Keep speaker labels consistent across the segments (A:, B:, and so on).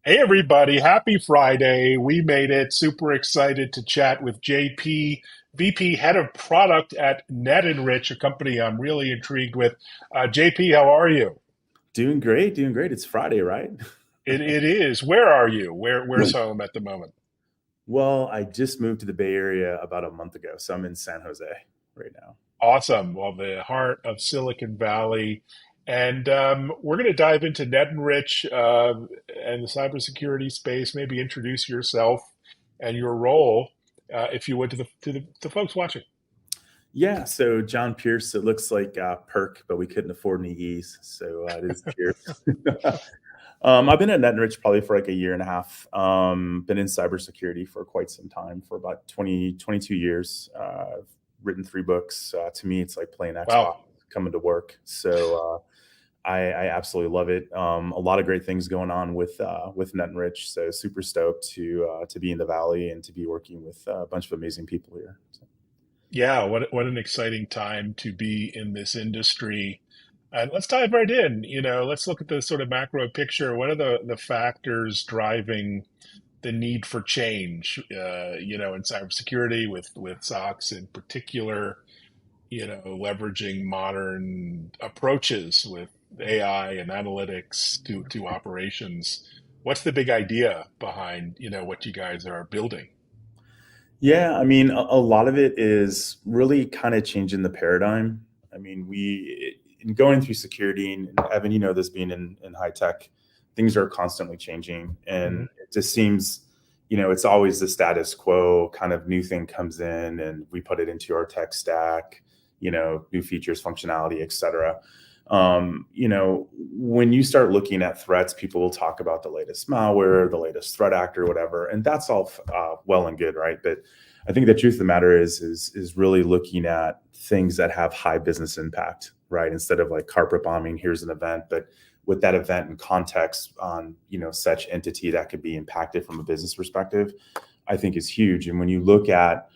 A: Hey everybody, happy Friday. We made it. Super excited to chat with JP, VP Head of Product at NetEnrich, a company I'm really intrigued with. JP, how are you?
B: Doing great, doing great. It's Friday, right?
A: It is. Where are you? Where's home at the moment?
B: Well, I just moved to the Bay Area about a month ago, so I'm in San Jose right now.
A: Awesome. Well, the heart of Silicon Valley. And we're going to dive into NetEnrich and the cybersecurity space. Maybe introduce yourself and your role, if you would, to the folks watching.
B: Yeah, so John Pierce, it looks like Perk, but we couldn't afford any E's, so it is Pierce. I've been at NetEnrich probably for like a year and a half. Been in cybersecurity for quite some time, for about 22 years. I've written 3 books. To me, it's like playing Xbox,
A: Wow.
B: coming to work. So I absolutely love it. A lot of great things going on with NetEnrich. So super stoked to be in the Valley and to be working with a bunch of amazing people here. So.
A: Yeah, what an exciting time to be in this industry. And let's dive right in. Let's look at the sort of macro picture. What are the factors driving the need for change, in cybersecurity with SOX in particular, leveraging modern approaches with AI and analytics to operations. What's the big idea behind, what you guys are building?
B: Yeah, I mean, a lot of it is really kind of changing the paradigm. I mean, in going through security, and Evan, you know this being in high tech, things are constantly changing. And it just seems, it's always the status quo kind of new thing comes in and we put it into our tech stack, new features, functionality, et cetera. When you start looking at threats, people will talk about the latest malware, the latest threat actor, whatever, and that's all well and good, right? But I think the truth of the matter is really looking at things that have high business impact, right? Instead of like carpet bombing, here's an event, but with that event and context on such entity that could be impacted from a business perspective, I think is huge. And when you look at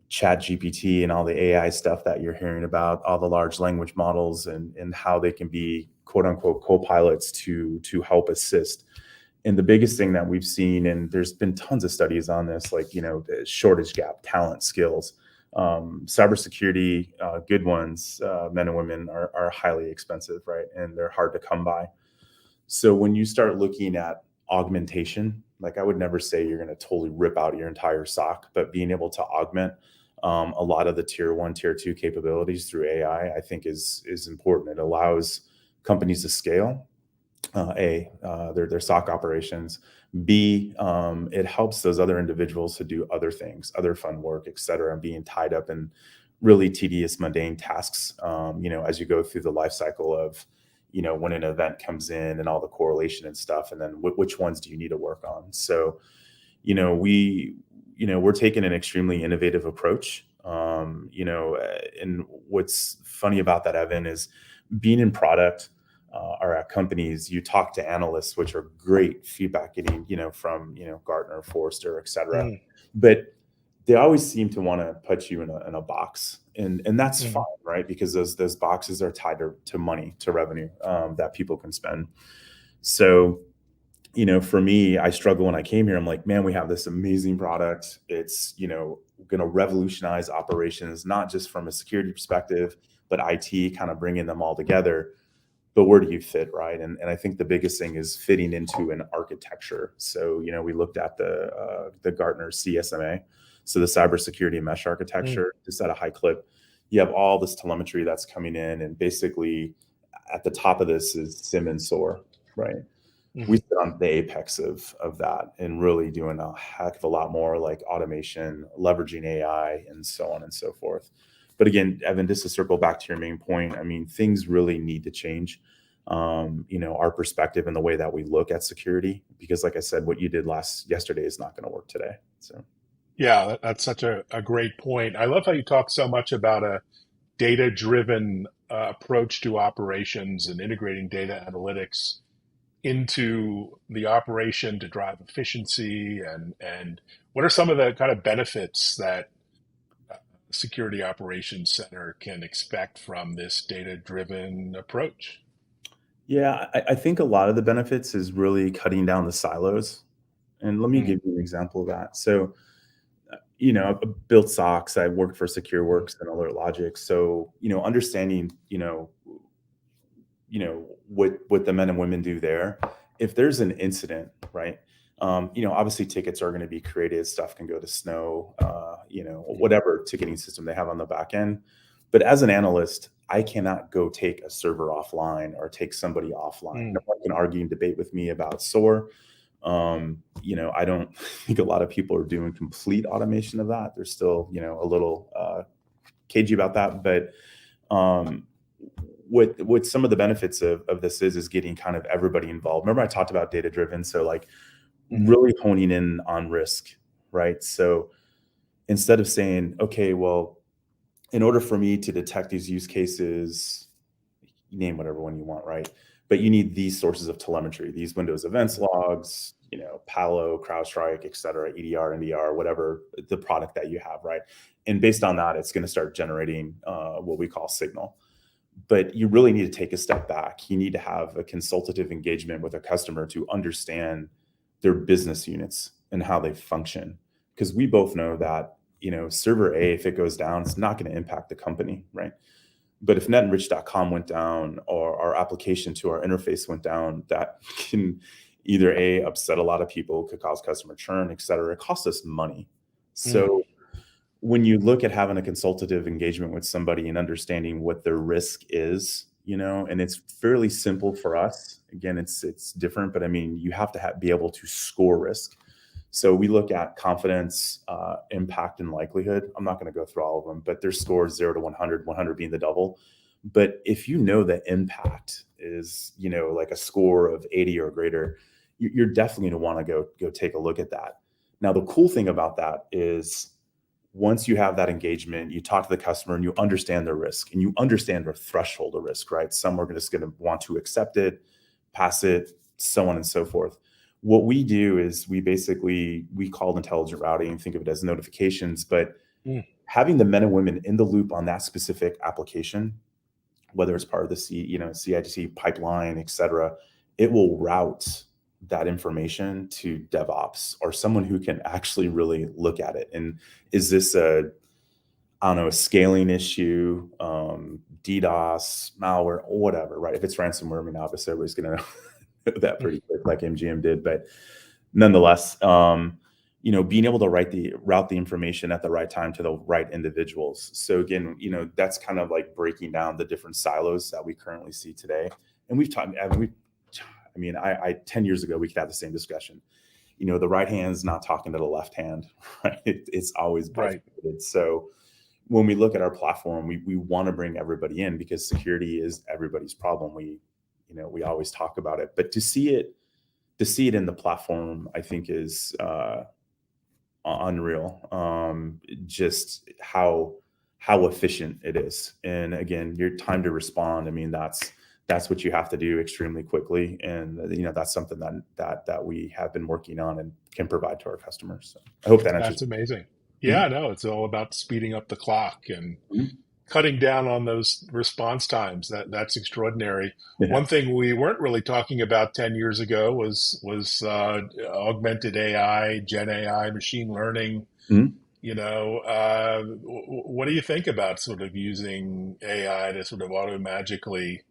B: chat gpt and all the AI stuff that you're hearing about, all the large language models and how they can be quote unquote co-pilots to help assist. And the biggest thing that we've seen, and there's been tons of studies on this, like the shortage gap, talent, skills, cybersecurity, good ones, men and women are highly expensive, right? And they're hard to come by. So when you start looking at augmentation, like I would never say you're going to totally rip out your entire SOC, but being able to augment a lot of the tier one, tier two capabilities through AI, I think is important. It allows companies to scale. Their SOC operations. B, it helps those other individuals to do other things, other fun work, et cetera, and being tied up in really tedious, mundane tasks. As you go through the life cycle of when an event comes in and all the correlation and stuff, and then which ones do you need to work on. So we we're taking an extremely innovative approach. And what's funny about that, Evan, is being in product or at companies, you talk to analysts, which are great feedback getting from Gartner, Forrester, et cetera,
A: Mm-hmm.
B: but they always seem to want to put you in a box, and that's fine, right? Because those boxes are tied to money, to revenue that people can spend. So for me, I struggle when I came here. I'm like, man, we have this amazing product. It's going to revolutionize operations, not just from a security perspective, but IT, kind of bringing them all together. But where do you fit, right? And I think the biggest thing is fitting into an architecture. So we looked at the Gartner CSMA, so the cybersecurity mesh architecture, just at a high clip. You have all this telemetry that's coming in, and basically at the top of this is SIM and SOAR, right? We
A: Mm-hmm.
B: sit on the apex of that and really doing a heck of a lot more like automation, leveraging AI, and so on and so forth. But again, Evan, just to circle back to your main point, I mean, things really need to change. Our perspective and the way that we look at security, because like I said, what you did yesterday is not going to work today. So
A: Yeah, that's such a great point. I love how you talk so much about a data-driven approach to operations and integrating data analytics into the operation to drive efficiency and what are some of the kind of benefits that security operations center can expect from this data-driven approach?
B: Yeah, I think a lot of the benefits is really cutting down the silos. And let me
A: Mm,
B: give you an example of that. So, I built socks. I worked for
A: mm,
B: SecureWorks and Alert Logic. So, understanding, what the men and women do there. If there's an incident, right? Obviously tickets are going to be created. Stuff can go to Snow,
A: mm,
B: whatever ticketing system they have on the back end. But as an analyst, I cannot go take a server offline or take somebody offline. No
A: mm,
B: one can argue and debate with me about SOAR. I don't think a lot of people are doing complete automation of that. They're still, a little cagey about that. But um, what some of the benefits of this is getting kind of everybody involved. Remember, I talked about data driven, so like
A: mhm,
B: really honing in on risk, right? So instead of saying, okay, well, in order for me to detect these use cases, you name whatever one you want, right? But you need these sources of telemetry, these Windows events
A: mm,
B: logs, Palo, CrowdStrike, et cetera, EDR, NDR, whatever the product that you have, right? And based on that, it's going to start generating what we call signal. But you really need to take a step back. You need to have a consultative engagement with a customer to understand their business units and how they function. Because we both know that, server A, if it goes down, it's not going to impact the company, right? But if netenrich.com went down or our application to our interface went down, that can either A, upset a lot of people, could cause customer churn, et cetera. It costs us money.
A: mm.
B: So when you look at having a consultative engagement with somebody and understanding what their risk is, and it's fairly simple for us. Again, it's different, but I mean, you have to be able to score risk. So we look at confidence, impact, and likelihood. I'm not going to go through all of them, but there's scores 0 to 100, 100 being the double. But if you know the impact is, like a score of 80 or greater, you're definitely going to want to go take a look at that. Now, the cool thing about that is once you have that engagement, you talk to the customer and you understand their risk and you understand their threshold of risk, right? Some are just going to want to accept it, pass it, so on and so forth. What we do is we call it intelligent routing, think of it as notifications, but
A: Mm.
B: having the men and women in the loop on that specific application, whether it's part of the CI/CD pipeline, et cetera, it will route that information to DevOps or someone who can actually really look at it. And is this I don't know, a scaling issue, DDoS, malware, or whatever, right? If it's ransomware, I mean, obviously everybody's going to know that
A: Mm.
B: pretty quick, like MGM did. But nonetheless, being able to route the information at the right time to the right individuals. So again, that's kind of like breaking down the different silos that we currently see today. And we've talked, I mean, I 10 years ago, we could have the same discussion. The right hand's not talking to the left hand, right? It's always
A: Right.
B: bifurcated. So when we look at our platform, we want to bring everybody in because security is everybody's problem. We always talk about it, but to see it in the platform, I think is unreal. Just how efficient it is, and again, your time to respond. I mean, that's what you have to do extremely quickly, and that's something that we have been working on and can provide to our customers. So I hope that answers.
A: That's amazing.
B: Mhm.
A: Yeah, no, it's all about speeding up the clock and
B: Mhm.
A: cutting down on those response times. That's extraordinary.
B: Yeah.
A: One thing we weren't really talking about 10 years ago was augmented AI, Gen AI, machine learning.
B: Mhm.
A: What do you think about sort of using AI to sort of auto-magically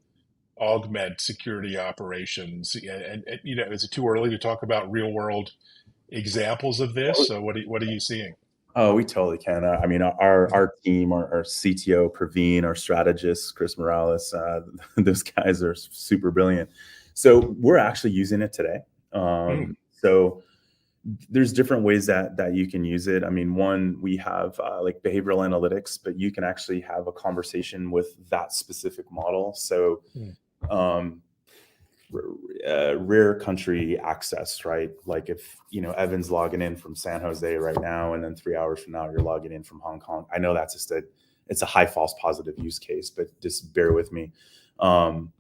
A: augment security operations? And is it too early to talk about real world examples of this? So what are you seeing?
B: Oh, we totally can. I mean, our team, our CTO Praveen, our strategist Chris Morales, those guys are super brilliant. So we're actually using it today.
A: Mm,
B: So there's different ways that you can use it. I mean, one, we have like behavioral analytics, but you can actually have a conversation with that specific model. So
A: mm,
B: um, rare country access, right? Like if Evan's logging in from San Jose right now, and then 3 hours from now you're logging in from Hong Kong. I know that's just it's a high false positive use case, but just bear with me. Um,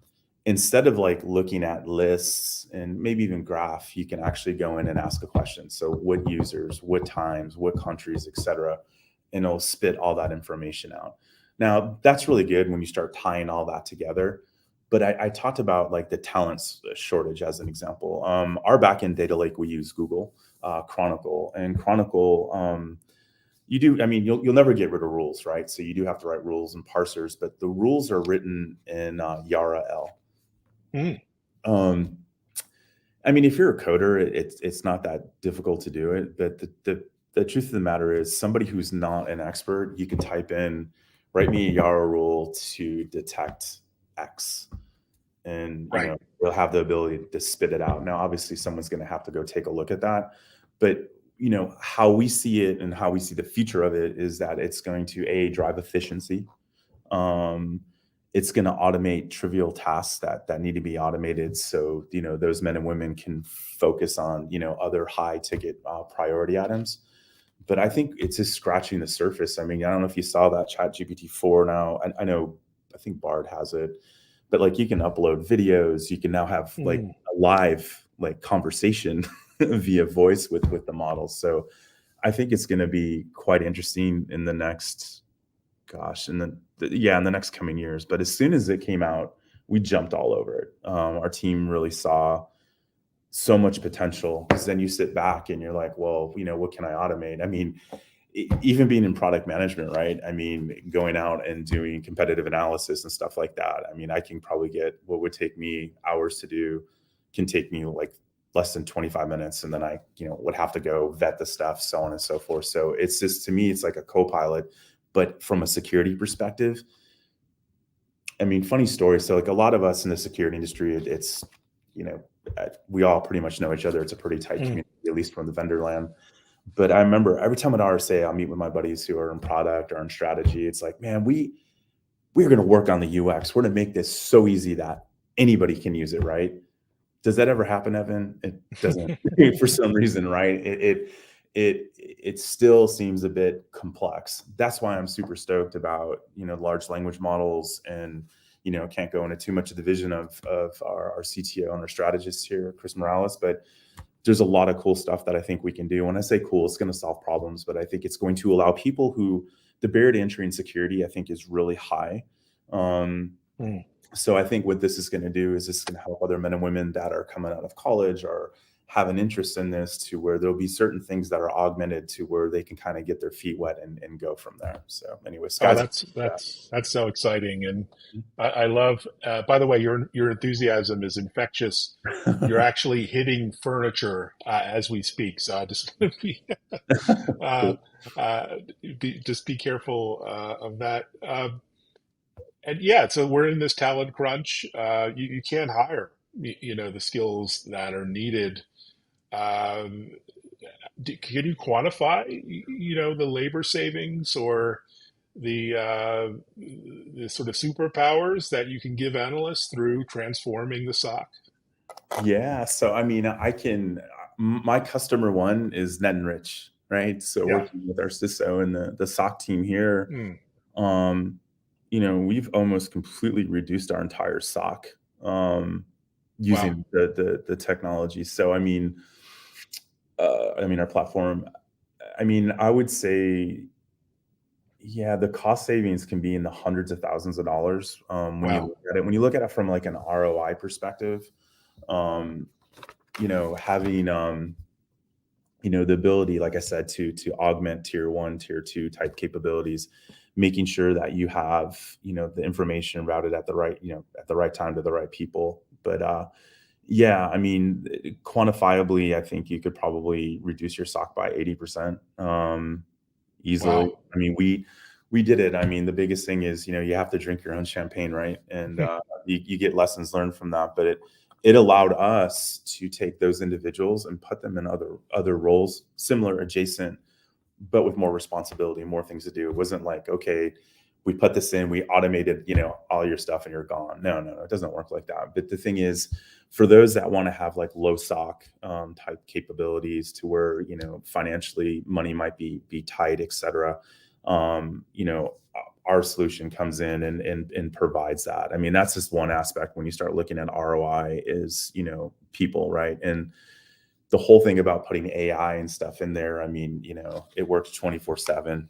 B: Instead of like looking at lists and maybe even graph, you can actually go in and ask a question. So what users, what times, what countries, etc., and it'll spit all that information out. Now that's really good when you start tying all that together. But I talked about like the talents shortage as an example. Our backend data lake, we use Google Chronicle, and Chronicle. You do. I mean, you'll never get rid of rules, right? So you do have to write rules and parsers, but the rules are written in Yara L.
A: Mm,
B: Um, I mean, if you're a coder, it's not that difficult to do it. But the truth of the matter is, somebody who's not an expert, you can type in, write me a Yara rule to detect X, and
A: right.
B: they'll have the ability to spit it out. Now, obviously, someone's going to have to go take a look at that, but how we see it and how we see the future of it is that it's going to drive efficiency. um, it's going to automate trivial tasks that need to be automated, so those men and women can focus on other high ticket priority items. But I think it's just scratching the surface. I mean, I don't know if you saw that Chat GPT-4 now. I know, I think Bard has it, but like you can upload videos. You can now have like
A: Mm,
B: a live like conversation via voice with the models. So I think it's going to be quite interesting in the next, gosh, in the next coming years. But as soon as it came out, we jumped all over it. Our team really saw so much potential, because then you sit back and you're like, well, what can I automate? I mean, even being in product management, right? I mean, going out and doing competitive analysis and stuff like that. I mean, I can probably get what would take me hours to do, can take me like less than 25 minutes. And then I, would have to go vet the stuff, so on and so forth. So it's just, to me, it's like a co-pilot, but from a security perspective. I mean, funny story. So like a lot of us in the security industry, it's, you know, we all pretty much know each other. It's a pretty tight
A: mm.
B: community, at least from the vendor land. But I remember every time at RSA, I'll meet with my buddies who are in product or in strategy. It's like, man, we're going to work on the UX. We're going to make this so easy that anybody can use it, right? Does that ever happen, Evan? It doesn't for some reason, right? It still seems a bit complex. That's why I'm super stoked about large language models, and can't go into too much of the vision of our CTO and our strategist here, Chris Morales, but there's a lot of cool stuff that I think we can do. When I say cool, it's going to solve problems, but I think it's going to allow people who the barrier to entry in security, I think, is really high. Um,
A: Mm.
B: so I think what this is going to do is this is going to help other men and women that are coming out of college or have an interest in this, to where there'll be certain things that are augmented to where they can kind of get their feet wet and go from there. So anyway,
A: Oh,
B: skies.
A: that's so exciting, and I love. By the way, your enthusiasm is infectious. You're actually hitting furniture as we speak. So I just be, uh,
B: Cool.
A: just be careful of that. And yeah, so we're in this talent crunch. You can't hire the skills that are needed. Um, can you quantify the labor savings, or the sort of superpowers that you can give analysts through transforming the SOC?
B: Yeah. So, I mean, my customer one is net and rich, right? So
A: Yeah.
B: working with our CISO and the SOC team here,
A: Mm,
B: um, we've almost completely reduced our entire SOC,
A: wow.
B: using the technology. So, our platform, I mean, I would say, yeah, the cost savings can be in the hundreds of thousands of dollars, when you
A: Wow.
B: look at it. When you look at it from like an ROI perspective, um, having the ability, like I said, to augment tier one, tier two type capabilities, making sure that you have the information routed at the right at the right time to the right people. But yeah, I mean, quantifiably, I think you could probably reduce your SOC by 80%, easily.
A: Wow.
B: I mean, we did it. I mean, the biggest thing is you have to drink your own champagne, right? And you get lessons learned from that. But it allowed us to take those individuals and put them in other roles, similar, adjacent, but with more responsibility, more things to do. It wasn't like, okay, we put this in, we automated all your stuff and you're gone. No, no, no, it doesn't work like that. But the thing is, for those that want to have like low SOC type capabilities, to where financially money might be tight, et cetera, our solution comes in and provides that. I mean, that's just one aspect. When you start looking at ROI, is people, right? And the whole thing about putting AI and stuff in there, I mean, it works 24/7.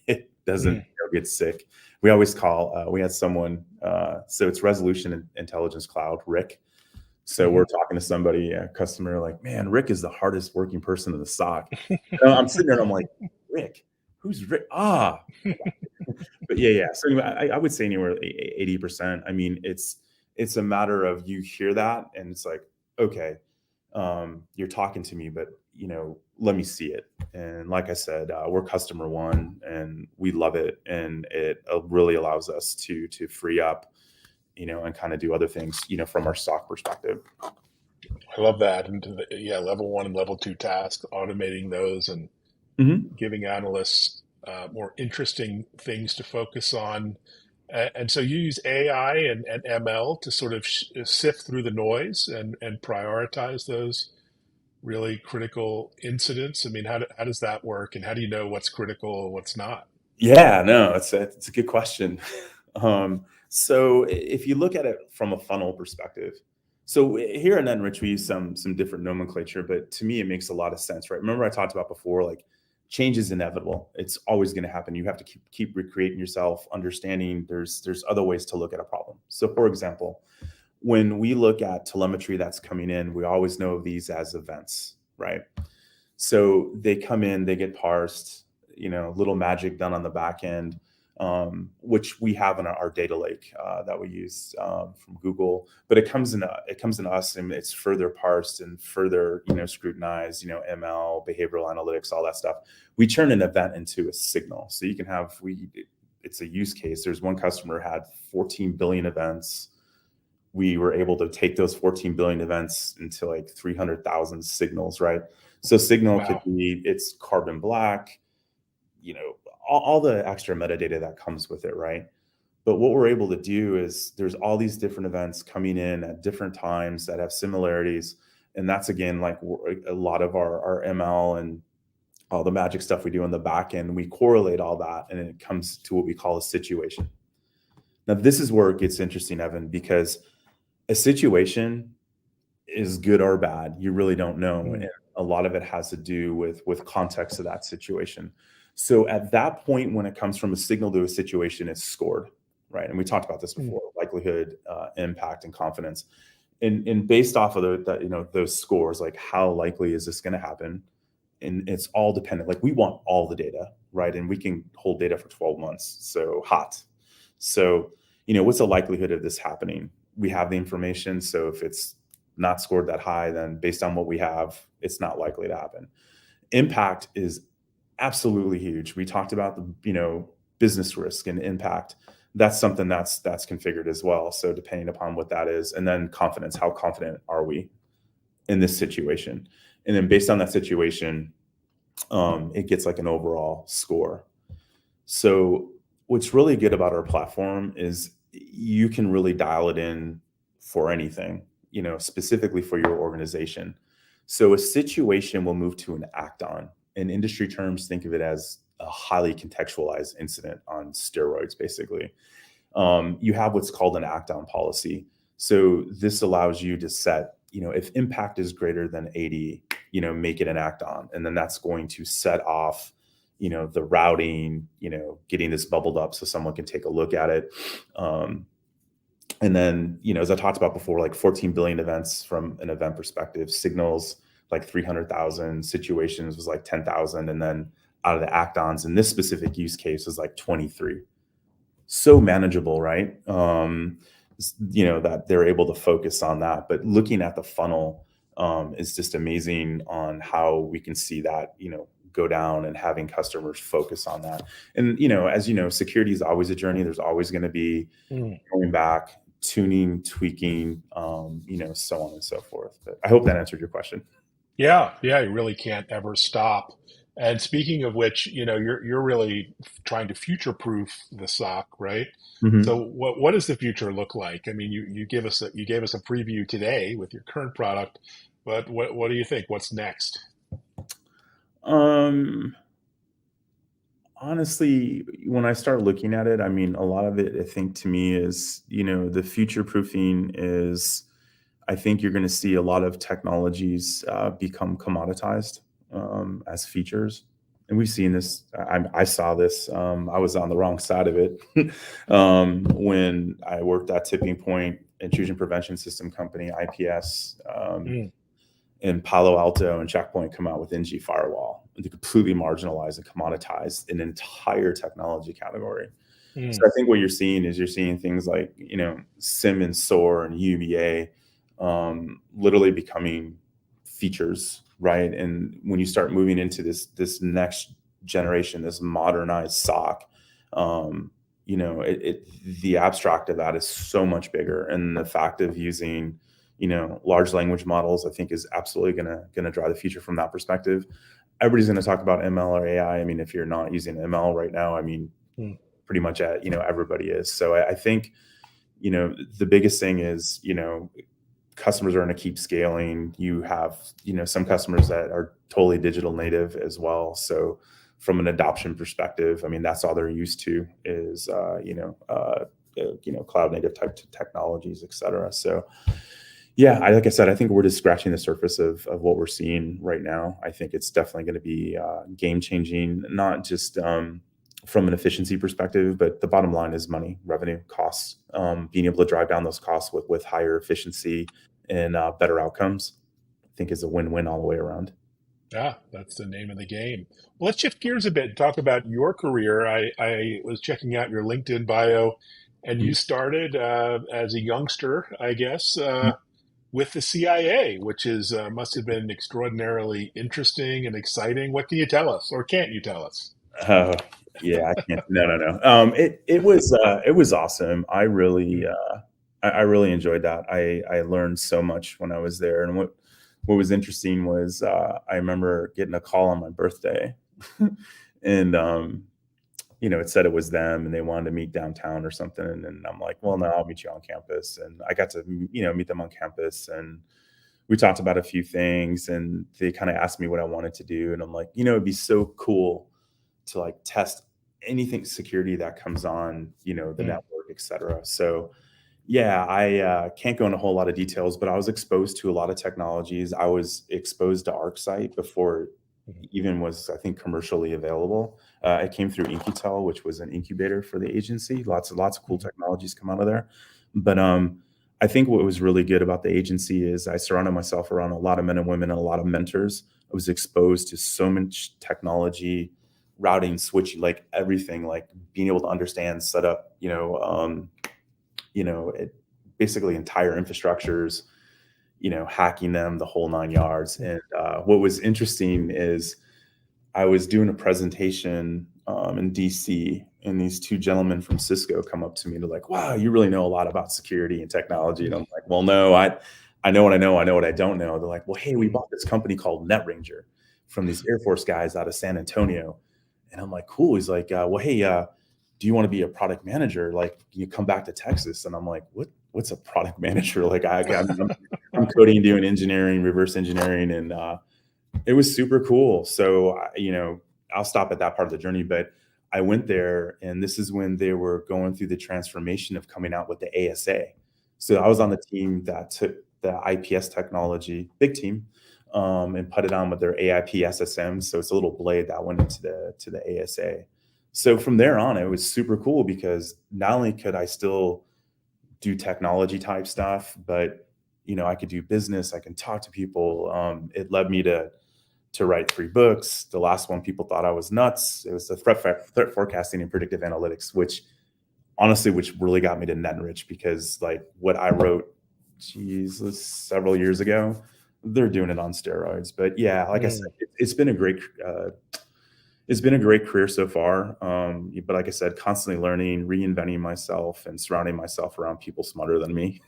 B: It doesn't
A: Mm,
B: get sick. we always call, we had someone, so it's Resolution Intelligence Cloud, Rick. So we're
A: Hmm.
B: talking to somebody, a customer, like, man, Rick is the hardest working person in the SOC. I'm sitting there and I'm like, Rick, who's Rick? But yeah. So anyway, I would say anywhere 80%. I mean, it's a matter of you hear that and it's like, okay, you're talking to me, but let me see it. And like I said, we're customer one, and we love it, and it really allows us to free up, and kind of do other things, from our stock perspective.
A: I love that. And yeah, level one and level two tasks, automating those and
B: Hmm.
A: giving analysts more interesting things to focus on. And so you use AI and ML to sort of sift through the noise and prioritize those really critical incidents. I mean, how does that work? And how do you know what's critical and what's not?
B: Yeah, no, it's a good question. So if you look at it from a funnel perspective, so here and then, Rich, we use some different nomenclature, but to me, it makes a lot of sense, right? Remember I talked about before, like change is inevitable. It's always going to happen. You have to keep recreating yourself, understanding there's other ways to look at a problem. So for example, when we look at telemetry that's coming in, we always know of these as events, right? So they come in, they get parsed, little magic done on the back end, which we have in our data lake that we use from Google. But it comes in us, and it's further parsed and further scrutinized. ML, behavioral analytics, all that stuff. We turn an event into a signal. So you can have it's a use case. There's one customer had 14 billion events. We were able to take those 14 billion events into like 300,000 signals, right? So signal could
A: Wow.
B: be it's carbon black, all the extra metadata that comes with it, right? But what we're able to do is there's all these different events coming in at different times that have similarities. And that's again, like a lot of our ML and all the magic stuff we do on the back end. We correlate all that and it comes to what we call a situation. Now, this is where it gets interesting, Evan, because a situation is good or bad. You really don't know. And
A: Mm,
B: a lot of it has to do with context of that situation. So at that point, when it comes from a signal to a situation, it's scored, right? And we talked about this
A: mm,
B: before: likelihood, impact, and confidence. And based off of those scores, like how likely is this going to happen? And it's all dependent. Like we want all the data, right? And we can hold data for 12 months. So hot. So, what's the likelihood of this happening? We have the information. So if it's not scored that high, then based on what we have, it's not likely to happen. Impact is absolutely huge. We talked about the, business risk and impact. That's something that's configured as well. So depending upon what that is, and then confidence, how confident are we in this situation? And then based on that situation, it gets like an overall score. So what's really good about our platform is you can really dial it in for anything, specifically for your organization. So a situation will move to an act on. In industry terms, think of it as a highly contextualized incident on steroids, basically. You have what's called an act on policy. So this allows you to set, if impact is greater than 80, make it an act on. And then that's going to set off, the routing, getting this bubbled up so someone can take a look at it. And then, as I talked about before, like 14 billion events from an event perspective, signals like 300,000, situations was like 10,000. And then out of the act-ons in this specific use case was like 23. So manageable, right? That they're able to focus on that. But looking at the funnel is just amazing on how we can see that, go down and having customers focus on that. And, as you know, security is always a journey. There's always going to be
A: mm.
B: going back, tuning, tweaking, so on and so forth. But I hope that answered your question.
A: Yeah, yeah, you really can't ever stop. And speaking of which, you're really trying to future-proof the SOC, right? So
B: Mhm.
A: what does the future look like? I mean, you gave us a preview today with your current product, but what do you think? What's next?
B: Um, Honestly, when I start looking at it, I mean, a lot of it, I think to me is, the future proofing is, I think you're going to see a lot of technologies become commoditized as features. and we've seen this. I saw this. I was on the wrong side of it when I worked at Tipping Point Intrusion Prevention System Company (IPS)
A: Mm,
B: in Palo Alto, and Checkpoint come out with NG Firewall to completely marginalize and commoditize an entire technology category. So
A: mm,
B: I think what you're seeing is you're seeing things like, SIM and SOAR and UVA literally becoming features, right? And when you start moving into this next generation, this modernized SOC, the abstract of that is so much bigger, and the fact of using large language models, I think, is absolutely gonna drive the future from that perspective. Everybody's going to talk about ML or AI. I mean, if you're not using ML right now, I mean,
A: mm,
B: pretty much everybody is. So I think the biggest thing is customers are going to keep scaling. You have some customers that are totally digital native as well. So from an adoption perspective, I mean, that's all they're used to is cloud native type technologies, et cetera. So yeah, like I said, I think we're just scratching the surface of what we're seeing right now. I think it's definitely going to be game changing, not just from an efficiency perspective, but the bottom line is money, revenue, costs. Being able to drive down those costs with higher efficiency and better outcomes, I think, is a win-win all the way around.
A: yeah, that's the name of the game. Well, let's shift gears a bit and talk about your career. I was checking out your LinkedIn bio, and you started as a youngster, I guess, with the CIA, which is must have been extraordinarily interesting and exciting. What can you tell us, or can't you tell us?
B: Oh, yeah, I can't. No, no, no. It was awesome.
A: Mm,
B: I really enjoyed that. I learned so much when I was there, and what was interesting was I remember getting a call on my birthday, and it said it was them, and they wanted to meet downtown or something. And I'm like, well, no, I'll meet you on campus. And I got to meet them on campus, and we talked about a few things, and they kind of asked me what I wanted to do, and I'm like, it'd be so cool to like test anything security that comes on, the
A: mm,
B: network, et cetera. So yeah, I can't go into a whole lot of details, but I was exposed to a lot of technologies. I was exposed to ArcSight before
A: mm,
B: it even was, I think, commercially available. It came through Incutel, which was an incubator for the agency. Lots of cool
A: mm,
B: technologies come out of there. But I think what was really good about the agency is I surrounded myself around a lot of men and women and a lot of mentors. I was exposed to so much technology, routing, switching, like everything, like being able to understand, set up, basically entire infrastructures, hacking them, the whole 9 yards.
A: mm,
B: And what was interesting is I was doing a presentation in DC, and these two gentlemen from Cisco come up to me. They're like, "Wow, you really know a lot about security and technology." And
A: mm,
B: I'm like, "Well, no, I know what I know. I know what I don't know." They're like, "Well, hey, we
A: mm,
B: bought this company called NetRanger from these Air Force guys out of San Antonio." And I'm like, "Cool." He's like, "Well, hey, do you want to be a product manager? Like, can you come back to Texas?" And I'm like, What's a product manager?" Like, I'm coding, doing engineering, reverse engineering, and it was super cool. So, I'll stop at that part of the journey, but I went there, and this is when they were going through the transformation of coming out with the ASA. So I was on
A: mm,
B: the team that took the IPS technology, big team, and put it on with their AIP SSM. So it's a little blade that went into the ASA. So from there on, it was super cool because not only could I still do technology type stuff, but I could do business. I can talk to people. It led me to write 3 books. The last one, people thought I was nuts. It was the threat forecasting and predictive analytics, which really got me to NetEnrich, because like what I wrote, several years ago, they're doing it on steroids. But yeah, like I said,
A: mm.
B: it's been a great career so far. But like I said, constantly learning, reinventing myself, and surrounding myself around people smarter than me.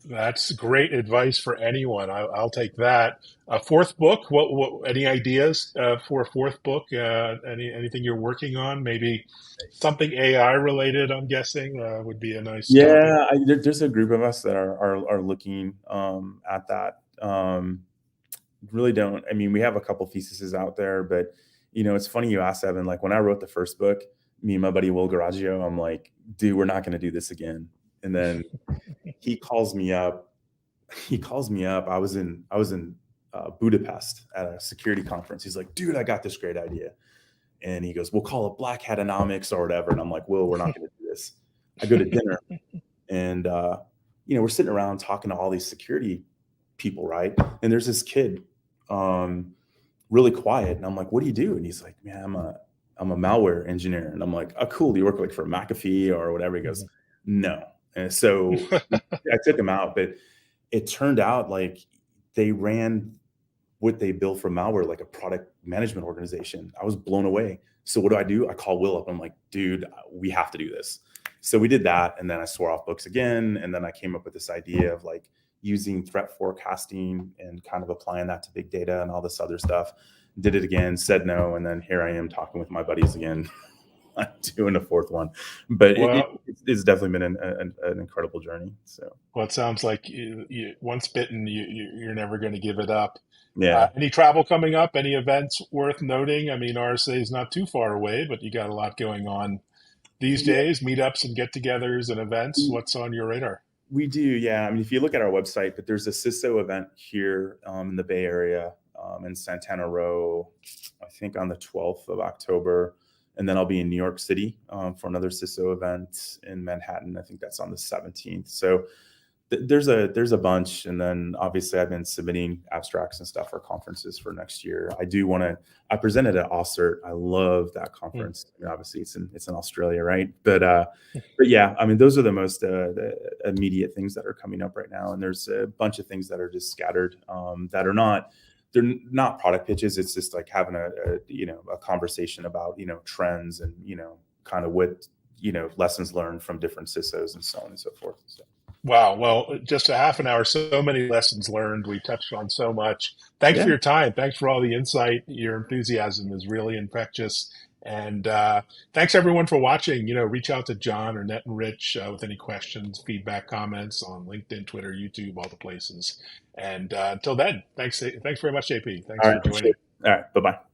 A: That's great advice for anyone. I'll take that. A fourth book. What? Any ideas for a fourth book? Anything you're working on? Maybe something AI related. I'm guessing would be a nice topic.
B: Yeah, there's a group of us that are looking at that. Really don't. I mean, we have a couple theses out there, but it's funny you asked, Evan. Like when I wrote the first book, me and my buddy Will Garagio, I'm like, dude, we're not going to do this again. And then he calls me up. He calls me up. I was in Budapest at a security conference. He's like, dude, I got this great idea. And he goes, we'll call it Black Hatonomics or whatever. And I'm like, Will, we're not going to do this. I go to dinner and, we're sitting around talking to all these security people, right? And there's this kid, really quiet. And I'm like, what do you do? And he's like, man, I'm a malware engineer. And I'm like, oh, cool. Do you work like for McAfee or whatever? He goes, no. And so I took him out, but it turned out like they ran what they built for malware, like a product management organization. I was blown away. So what do? I call Will up. I'm like, dude, we have to do this. So we did that. And then I swore off books again. And then I came up with this idea of like using threat forecasting and kind of applying that to big data and all this other stuff. Did it again, said no. And then here I am talking with my buddies again, doing a fourth one. But
A: Well,
B: it's definitely been an incredible journey. So,
A: well, it sounds like once bitten, you're never going to give it up.
B: yeah.
A: Any travel coming up? Any events worth noting? I mean, RSA is not too far away, but you got a lot going on these
B: Yeah.
A: days, meetups and get-togethers and events. What's on your radar?
B: We do, yeah. I mean, if you look at our website, but there's a CISO event here in the Bay Area, in Santana Row, I think on the 12th of October. And then I'll be in New York City for another CISO event in Manhattan. I think that's on the 17th. So there's a bunch. And then obviously I've been submitting abstracts and stuff for conferences for next year. I presented at OSCERT. I love that
A: Hmm.
B: conference. I mean, obviously it's in Australia, right? But yeah, I mean, those are the most the immediate things that are coming up right now. And there's a bunch of things that are just scattered that are not, they're not product pitches. It's just like having a conversation about, trends and, kind of what, lessons learned from different CISOs and so on and so forth. So,
A: Wow. Well, just a half an hour, so many lessons learned. We touched on so much. Thanks
B: yeah.
A: for your time. Thanks for all the insight. Your enthusiasm is really infectious. And thanks everyone for watching. Reach out to John or Net and Rich with any questions, feedback, comments on LinkedIn, Twitter, YouTube, all the places. And until then, thanks very much, JP. Thanks
B: All
A: for
B: right.
A: joining.
B: All right. Bye-bye.